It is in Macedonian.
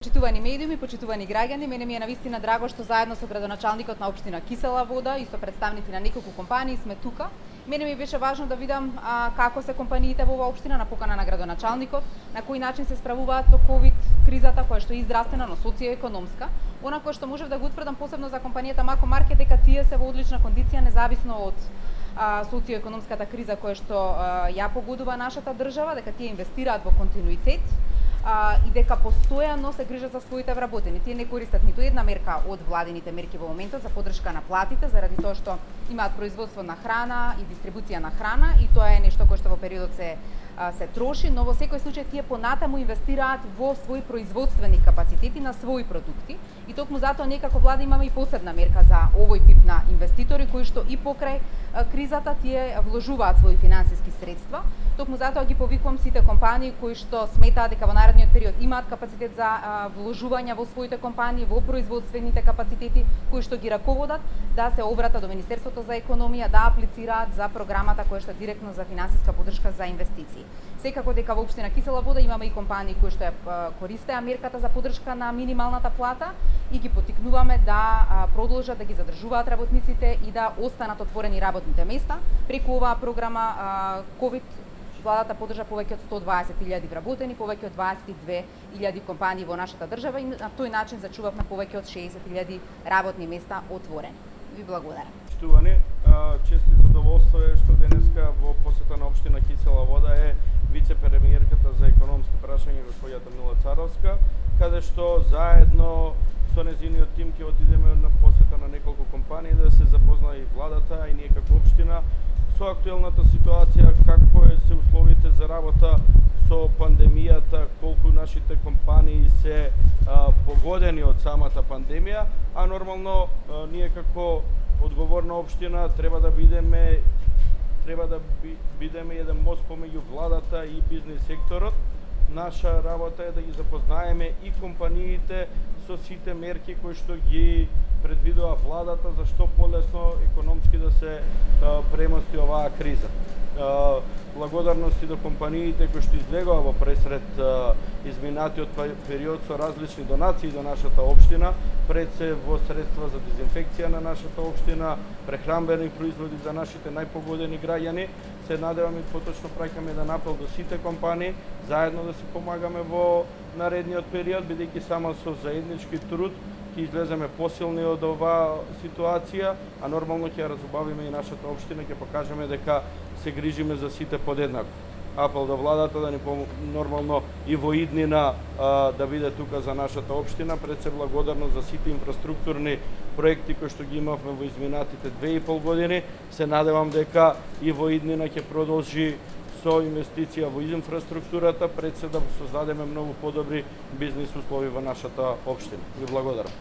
Почитувани медиуми, почитувани граѓани, мене ми е навистина драго што заедно со градоначалникот на општина Кисела Вода и со представници на неколку компании сме тука. Мене ми беше важно да видам како се компаниите во оваа општина на покана на градоначалникот, на кој начин се справуваат со ковид кризата која што е издравствена, но социоекономска. Она кое што можев да го утврдам посебно за компанијата Мако Маркет дека тие се во одлична кондиција независно од социоекономската криза која што ја погодува нашата држава, дека тие инвестираат во континуитет и дека постојано се грижат за своите вработени. Тие не користат ниту една мерка од владините мерки во моментот за поддршка на платите, заради тоа што имаат производство на храна и дистрибуција на храна и тоа е нешто кое што во периодот се троши, но во секој случај тие понатаму инвестираат во своји производствени капацитети на своји продукти и токму затоа некако влада имаме и посебна мерка за овој тип на инвеститори кои што и покрај кризата тие вложуваат своји финансиски средства. Токму затоа ги повикувам сите компании кои што сметаат дека во наредниот период имаат капацитет за вложување во своите компании, во производствените капацитети кои што ги раководат, да се обратат до Министерството за економија, да аплицираат за програмата која што е директно за финансиска поддршка за инвестиции. Секако дека во општина Кисела Вода имаме и компании кои што користеа мерката за поддршка на минималната плата и ги поттикнуваме да продолжат да ги задржуваат работниците и да останат отворени работните места. Преку оваа програма ковид владата поддржа повеќе од 120.000 вработени, повеќе од 22.000 компании во нашата држава и на тој начин зачувавме повеќе од 60.000 работни места отворени. Ви благодарам. Поштувани, чест и задоволство е што денеска во посета на општина Кисела Вода е вице-премиерката за економски прашања госпоѓата Мила Царовска, каде што заедно со незиниот тим ќе отидеме на посета на неколку компании да се запозна и владата и ние како општина со актуелната ситуација, како се условите за работа со пандемијата, колку нашите компании се погодени од самата пандемија, а нормално ние како одговорна општина треба да бидеме еден мост помеѓу владата и бизнес секторот. Наша работа е да ги запознаеме и компаниите со сите мерки кои што ги предвидува владата за што полесно економски да се премости оваа криза. Благодарности до компаниите кои што излегоа во пресред изминатиот период со различни донации до нашата општина, пред се во средства за дезинфекција на нашата општина, прехранбени производи за нашите најпогодени граѓани. Се надеваме и поточно праќаме еден апел до сите компании, заедно да се помагаме во наредниот период, бидејќи само со заеднички труд ќе излеземе посилни од оваа ситуација, а нормално ќе ја разубавиме и нашата општина, ќе покажеме дека се грижиме за сите подеднако. Апел до владата да ни нормално и во иднина да биде тука за нашата општина, пред се благодарност за сите инфраструктурни проекти кои што ги имавме во изминатите 2,5 години. Се надевам дека и во иднина ќе продолжи со инвестиција во инфраструктурата, пред се да создадеме многу подобри бизнис услови во нашата општина. Ви благодарам.